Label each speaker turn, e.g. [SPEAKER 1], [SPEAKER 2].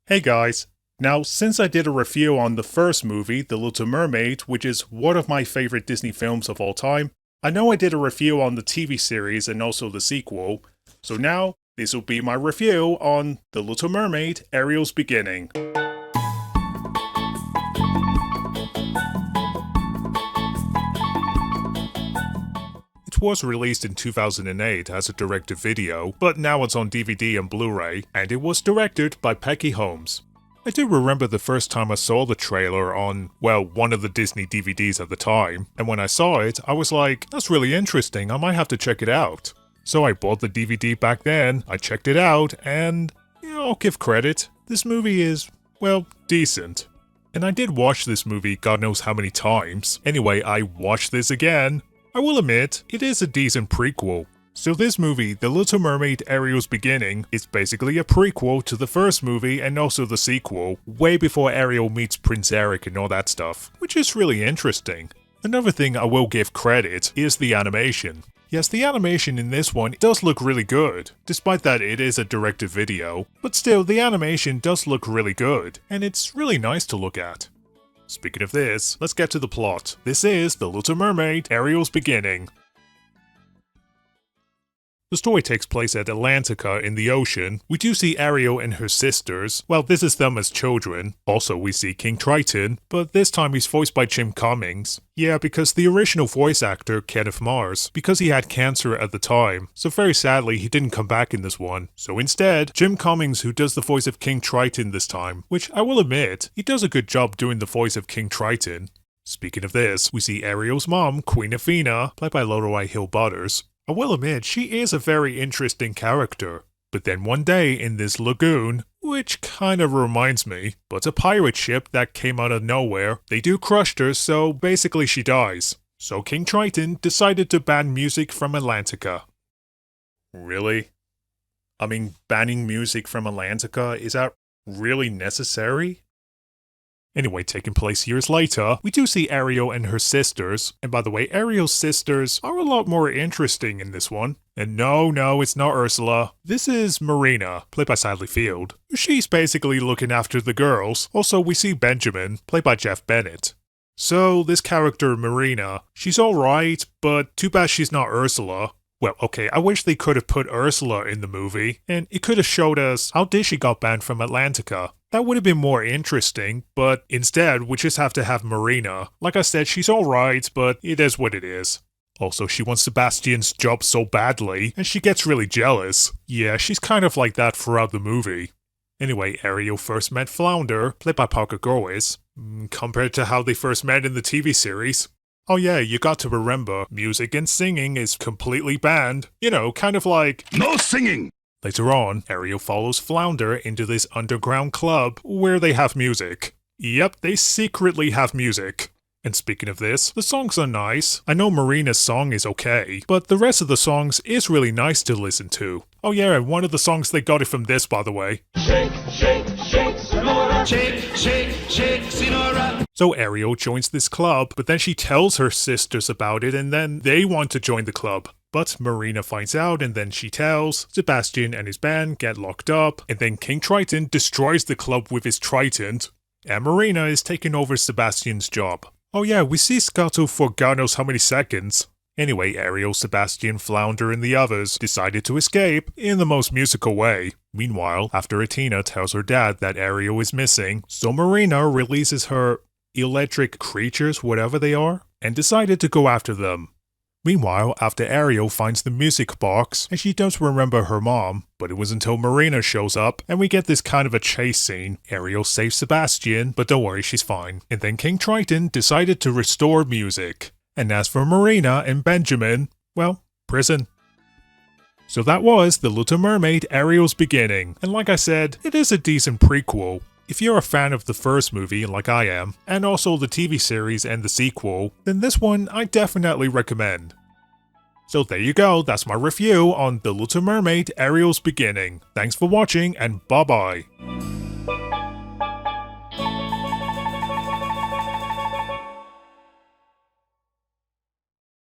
[SPEAKER 1] Hey guys! Now, since I did a review on the first movie, The Little Mermaid, which is one of my favorite Disney films of all time, I know I did a review on the TV series and also the sequel, so now this will be my review on The Little Mermaid, Ariel's Beginning. It was released in 2008 as a direct-to-video, but now it's on DVD and Blu-ray, and it was directed by Peggy Holmes. I do remember the first time I saw the trailer on, well, one of the Disney DVDs at the time, and when I saw it, I was like, that's really interesting, I might have to check it out. So I bought the DVD back then, I checked it out, and, I'll give credit, this movie is, well, decent. And I did watch this movie God knows how many times. Anyway, I watched this again. I will admit, it is a decent prequel. So this movie, The Little Mermaid Ariel's Beginning, is basically a prequel to the first movie and also the sequel, way before Ariel meets Prince Eric and all that stuff, which is really interesting. Another thing I will give credit is the animation. Yes, the animation in this one does look really good, despite that it is a direct-to-video, but still the animation does look really good, and it's really nice to look at. Speaking of this, let's get to the plot. This is The Little Mermaid, Ariel's Beginning. The story takes place at Atlantica in the ocean. We do see Ariel and her sisters. Well, this is them as children. Also, we see King Triton, but this time he's voiced by Jim Cummings. Yeah, because the original voice actor, Kenneth Mars, because he had cancer at the time, so very sadly he didn't come back in this one. So instead, Jim Cummings, who does the voice of King Triton this time, which I will admit, he does a good job doing the voice of King Triton. Speaking of this, we see Ariel's mom, Queen Athena, played by Lorelei Hill Butters. I will admit, she is a very interesting character. But then one day in this lagoon, which kind of reminds me, but a pirate ship that came out of nowhere, they do crush her, so basically she dies. So King Triton decided to ban music from Atlantica. Really? I mean, banning music from Atlantica, is that really necessary? Anyway, taking place years later, we do see Ariel and her sisters, and by the way, Ariel's sisters are a lot more interesting in this one. And no, it's not Ursula. This is Marina, played by Sally Field. She's basically looking after the girls. Also, we see Benjamin, played by Jeff Bennett. So, this character, Marina, she's alright, but too bad she's not Ursula. Well, okay, I wish they could have put Ursula in the movie, and it could have showed us how did she got banned from Atlantica. That would have been more interesting, but instead, we just have to have Marina. Like I said, she's alright, but it is what it is. Also, she wants Sebastian's job so badly, and she gets really jealous. Yeah, she's kind of like that throughout the movie. Anyway, Ariel first met Flounder, played by Parker Gowis, compared to how they first met in the TV series. Oh yeah, you got to remember, music and singing is completely banned. Kind of like, no singing! Later on, Ariel follows Flounder into this underground club where they have music. Yep, they secretly have music. And speaking of this, the songs are nice. I know Marina's song is okay, but the rest of the songs is really nice to listen to. Oh yeah, and one of the songs they got it from this, by the way. Shake, shake, shake, Sonora. Shake, shake, shake, Sonora. So Ariel joins this club, but then she tells her sisters about it and then they want to join the club. But Marina finds out and then she tells, Sebastian and his band get locked up, and then King Triton destroys the club with his trident, and Marina is taking over Sebastian's job. Oh yeah, we see Scuttle for God knows how many seconds. Anyway, Ariel, Sebastian, Flounder and the others decided to escape in the most musical way. Meanwhile, after Athena tells her dad that Ariel is missing, so Marina releases her electric creatures, whatever they are, and decided to go after them. Meanwhile, after Ariel finds the music box, and she does remember her mom, but it was until Marina shows up, and we get this kind of a chase scene. Ariel saves Sebastian, but don't worry, she's fine. And then King Triton decided to restore music. And as for Marina and Benjamin, well, prison. So that was The Little Mermaid, Ariel's Beginning. And like I said, it is a decent prequel. If you're a fan of the first movie, like I am, and also the TV series and the sequel, then this one I definitely recommend. So there you go, that's my review on The Little Mermaid, Ariel's Beginning. Thanks for watching, and bye bye.